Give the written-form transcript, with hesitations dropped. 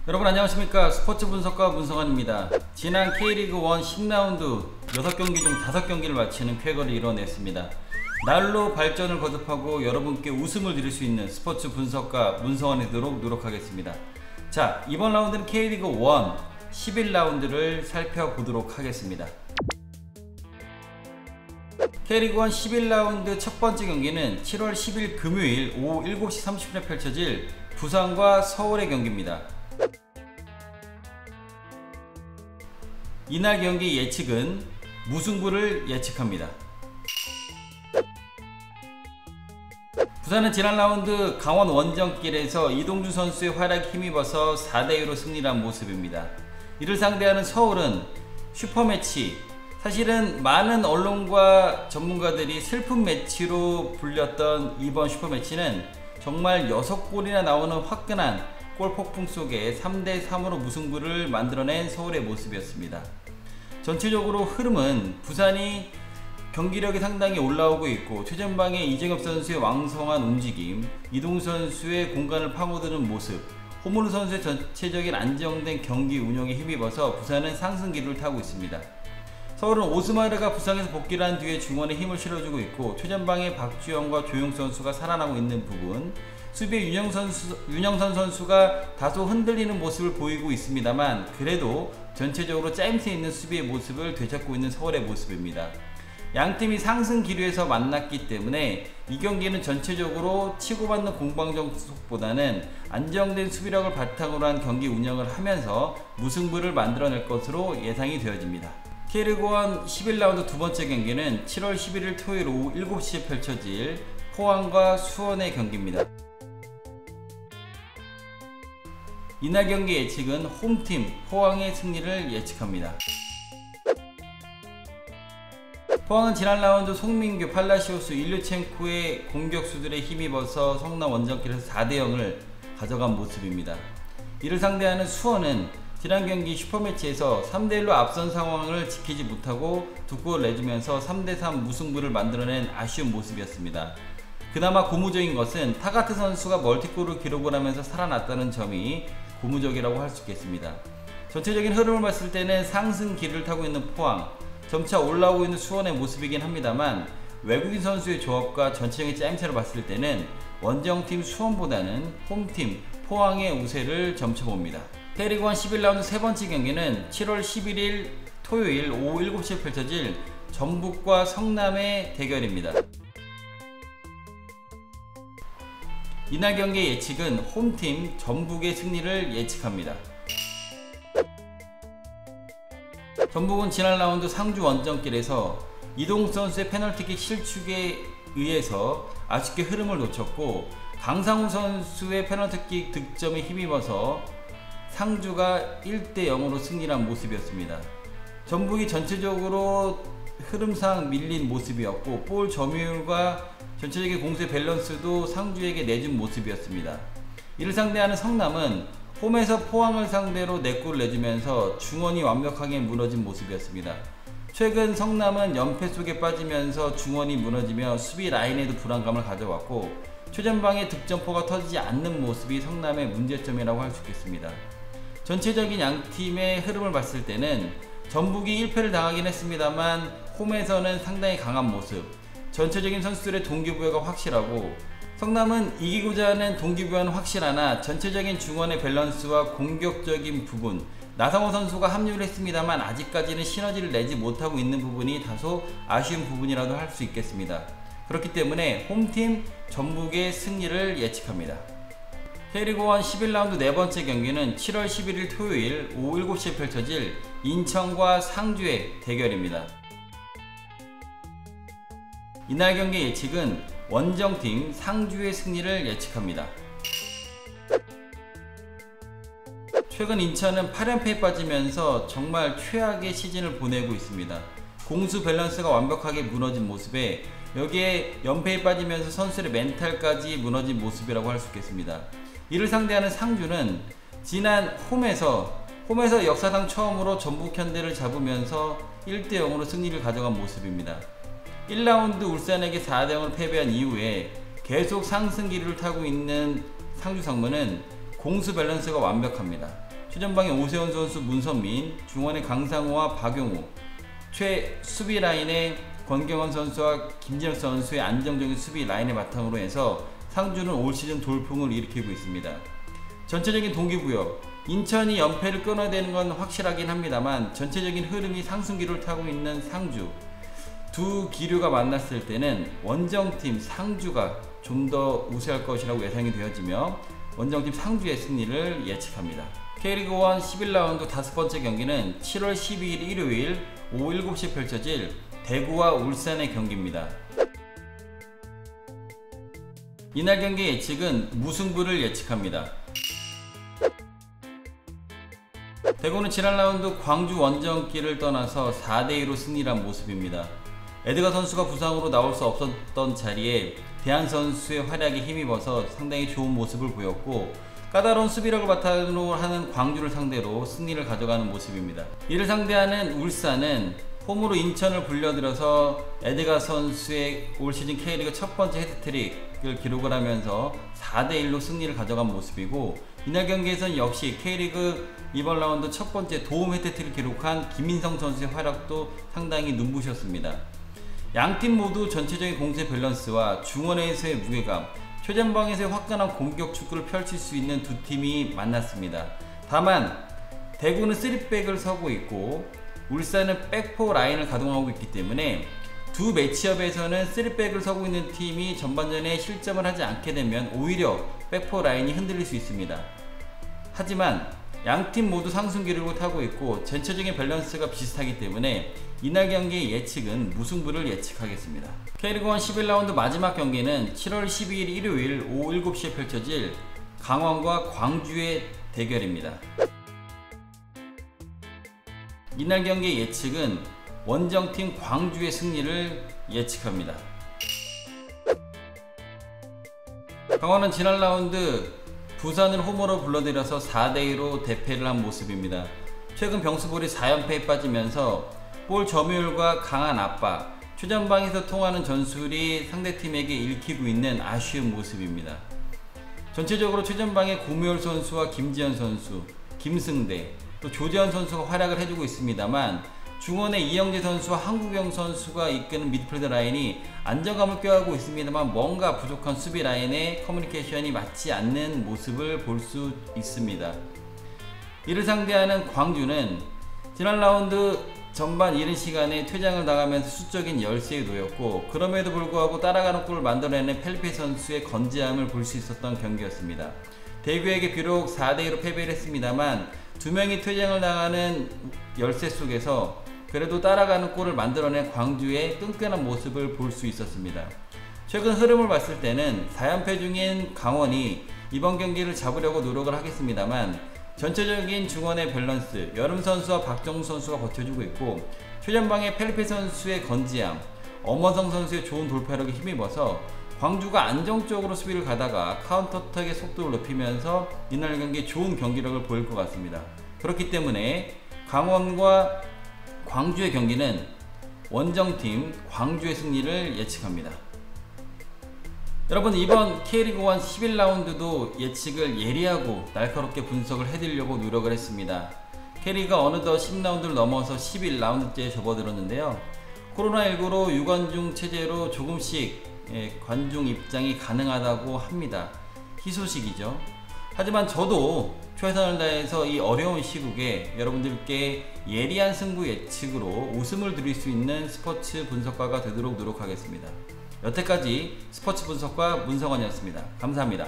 여러분 안녕하십니까. 스포츠 분석가 문성환입니다. 지난 K리그 1 10라운드 6경기 중 5경기를 마치는 쾌거를 이뤄냈습니다. 날로 발전을 거듭하고 여러분께 웃음을 드릴 수 있는 스포츠 분석가 문성환이 되도록 노력하겠습니다. 자, 이번 라운드는 K리그 1 11라운드를 살펴보도록 하겠습니다. K리그 1 11라운드 첫 번째 경기는 7월 10일 금요일 오후 7시 30분에 펼쳐질 부산과 서울의 경기입니다. 이날 경기 예측은 무승부를 예측합니다. 부산은 지난 라운드 강원 원정길에서 이동주 선수의 활약에 힘입어서 4대2로 승리한 모습입니다. 이를 상대하는 서울은 슈퍼매치, 사실은 많은 언론과 전문가들이 슬픈 매치로 불렸던 이번 슈퍼매치는 정말 6골이나 나오는 화끈한 골폭풍 속에 3대3으로 무승부를 만들어낸 서울의 모습이었습니다. 전체적으로 흐름은 부산이 경기력이 상당히 올라오고 있고 최전방에 이정엽 선수의 왕성한 움직임, 이동주 선수의 공간을 파고드는 모습, 호물루 선수의 전체적인 안정된 경기 운영에 힘입어서 부산은 상승 기류를 타고 있습니다. 서울은 오스마르가 부상에서 복귀를 한 뒤에 중원에 힘을 실어주고 있고 최전방에 박주영과 조용 선수가 살아나고 있는 부분, 수비의 윤영선 선수가 다소 흔들리는 모습을 보이고 있습니다만 그래도 전체적으로 짜임새 있는 수비의 모습을 되찾고 있는 서울의 모습입니다. 양팀이 상승 기류에서 만났기 때문에 이 경기는 전체적으로 치고받는 공방전속보다는 안정된 수비력을 바탕으로 한 경기 운영을 하면서 무승부를 만들어낼 것으로 예상이 되어집니다. K리그 1 11라운드 두 번째 경기는 7월 11일 토요일 오후 7시에 펼쳐질 포항과 수원의 경기입니다. 이날 경기 예측은 홈팀 포항의 승리를 예측합니다. 포항은 지난 라운드 송민규, 팔라시오스, 일류첸코의 공격수들에 힘입어서 성남 원정길에서 4대0을 가져간 모습입니다. 이를 상대하는 수원은 지난 경기 슈퍼매치에서 3대1로 앞선 상황을 지키지 못하고 두 골을 내주면서 3대3 무승부를 만들어낸 아쉬운 모습이었습니다. 그나마 고무적인 것은 타가트 선수가 멀티골을 기록을 하면서 살아났다는 점이 고무적이라고 할 수 있겠습니다. 전체적인 흐름을 봤을 때는 상승 기류를 타고 있는 포항, 점차 올라오고 있는 수원의 모습이긴 합니다만 외국인 선수의 조합과 전체적인 짜임새를 봤을 때는 원정팀 수원보다는 홈팀 포항의 우세를 점쳐봅니다. K리그 1 11라운드 세 번째 경기는 7월 11일 토요일 오후 7시에 펼쳐질 전북과 성남의 대결입니다. 이날 경기의 예측은 홈팀 전북의 승리를 예측합니다. 전북은 지난 라운드 상주 원정길에서 이동욱 선수의 페널티킥 실축에 의해서 아쉽게 흐름을 놓쳤고 강상우 선수의 페널티킥 득점에 힘입어서 상주가 1대0으로 승리한 모습이었습니다. 전북이 전체적으로 흐름상 밀린 모습이었고 볼 점유율과 전체적인 공세 밸런스도 상주에게 내준 모습이었습니다. 이를 상대하는 성남은 홈에서 포항을 상대로 4골을 내주면서 중원이 완벽하게 무너진 모습이었습니다. 최근 성남은 연패 속에 빠지면서 중원이 무너지며 수비 라인에도 불안감을 가져왔고 최전방에 득점포가 터지지 않는 모습이 성남의 문제점이라고 할 수 있겠습니다. 전체적인 양팀의 흐름을 봤을 때는 전북이 1패를 당하긴 했습니다만 홈에서는 상당히 강한 모습, 전체적인 선수들의 동기부여가 확실하고 성남은 이기고자 하는 동기부여는 확실하나 전체적인 중원의 밸런스와 공격적인 부분, 나성호 선수가 합류를 했습니다만 아직까지는 시너지를 내지 못하고 있는 부분이 다소 아쉬운 부분이라도 할 수 있겠습니다. 그렇기 때문에 홈팀 전북의 승리를 예측합니다. K리그 1 11라운드 네 번째 경기는 7월 11일 토요일 오후 7시에 펼쳐질 인천과 상주의 대결입니다. 이날 경기 예측은 원정팀 상주의 승리를 예측합니다. 최근 인천은 8연패에 빠지면서 정말 최악의 시즌을 보내고 있습니다. 공수 밸런스가 완벽하게 무너진 모습에 여기에 연패에 빠지면서 선수들의 멘탈까지 무너진 모습이라고 할 수 있겠습니다. 이를 상대하는 상주는 지난 홈에서 역사상 처음으로 전북 현대를 잡으면서 1대0으로 승리를 가져간 모습입니다. 1라운드 울산에게 4대0으로 패배한 이후에 계속 상승 기류를 타고 있는 상주 상무는 공수 밸런스가 완벽합니다. 최전방에 오세훈 선수, 문선민, 중원의 강상우와 박용우, 최수비 라인에 권경원 선수와 김진혁 선수의 안정적인 수비 라인을 바탕으로 해서 상주는 올 시즌 돌풍을 일으키고 있습니다. 전체적인 동기부여, 인천이 연패를 끊어야 되는 건 확실하긴 합니다만 전체적인 흐름이 상승기를 타고 있는 상주, 두 기류가 만났을 때는 원정팀 상주가 좀 더 우세할 것이라고 예상이 되어지며 원정팀 상주의 승리를 예측합니다. K리그 1 11라운드 5번째 경기는 7월 12일 일요일 오후 7시에 펼쳐질 대구와 울산의 경기입니다. 이날 경기 예측은 무승부를 예측합니다. 대구는 지난 라운드 광주 원정길을 떠나서 4대2로 승리한 모습입니다. 에드가 선수가 부상으로 나올 수 없었던 자리에 대한 선수의 활약에 힘입어서 상당히 좋은 모습을 보였고, 까다로운 수비력을 바탕으로 하는 광주를 상대로 승리를 가져가는 모습입니다. 이를 상대하는 울산은 홈으로 인천을 불려들여서 에드가 선수의 올 시즌 K리그 첫 번째 헤드트릭을 기록을 하면서 4대1로 승리를 가져간 모습이고, 이날 경기에서는 역시 K리그 이번 라운드 첫 번째 도움 헤드트릭을 기록한 김민성 선수의 활약도 상당히 눈부셨습니다. 양팀 모두 전체적인 공세 밸런스와 중원에서의 무게감, 최전방에서의 화끈한 공격 축구를 펼칠 수 있는 두 팀이 만났습니다. 다만 대구는 3백을 서고 있고 울산은 백포 라인을 가동하고 있기 때문에 두 매치업에서는 3백을 서고 있는 팀이 전반전에 실점을 하지 않게 되면 오히려 백포 라인이 흔들릴 수 있습니다. 하지만 양팀 모두 상승 기록을 타고 있고 전체적인 밸런스가 비슷하기 때문에 이날 경기의 예측은 무승부를 예측하겠습니다. K리그 1 11라운드 마지막 경기는 7월 12일 일요일 오후 7시에 펼쳐질 강원과 광주의 대결입니다. 이날 경기의 예측은 원정팀 광주의 승리를 예측합니다. 강원은 지난 라운드 부산을 홈으로 불러들여서 4대2로 대패를 한 모습입니다. 최근 병수볼이 4연패에 빠지면서 볼 점유율과 강한 압박, 최전방에서 통하는 전술이 상대팀에게 읽히고 있는 아쉬운 모습입니다. 전체적으로 최전방에 고무열 선수와 김지현 선수, 김승대, 또 조재현 선수가 활약을 해주고 있습니다만 중원의 이영재 선수와 한국영 선수가 이끄는 미드필더 라인이 안정감을 꾀하고 있습니다만 뭔가 부족한 수비 라인의 커뮤니케이션이 맞지 않는 모습을 볼 수 있습니다. 이를 상대하는 광주는 지난 라운드 전반 이른 시간에 퇴장을 당하면서 수적인 열세에 놓였고, 그럼에도 불구하고 따라가는 골을 만들어내는 펠페 선수의 건재함을 볼 수 있었던 경기였습니다. 대구에게 비록 4대2로 패배를 했습니다만 두 명이 퇴장을 당하는 열세 속에서 그래도 따라가는 골을 만들어낸 광주의 끈끈한 모습을 볼 수 있었습니다. 최근 흐름을 봤을 때는 4연패 중인 강원이 이번 경기를 잡으려고 노력을 하겠습니다만 전체적인 중원의 밸런스, 여름 선수와 박정우 선수가 버텨주고 있고 최전방의 펠페 선수의 건지함, 엄원성 선수의 좋은 돌파력에 힘입어서 광주가 안정적으로 수비를 가다가 카운터어택의 속도를 높이면서 이날 경기에 좋은 경기력을 보일 것 같습니다. 그렇기 때문에 강원과 광주의 경기는 원정팀 광주의 승리를 예측합니다. 여러분, 이번 K리그 1 11라운드도 예측을 예리하고 날카롭게 분석을 해드리려고 노력을 했습니다. K리그가 어느덧 10라운드를 넘어서 11라운드째에 접어들었는데요. 코로나19로 유관중 체제로 조금씩 관중 입장이 가능하다고 합니다. 희소식이죠. 하지만 저도 최선을 다해서 이 어려운 시국에 여러분들께 예리한 승부 예측으로 웃음을 드릴 수 있는 스포츠 분석가가 되도록 노력하겠습니다. 여태까지 스포츠 분석가 문성원이었습니다. 감사합니다.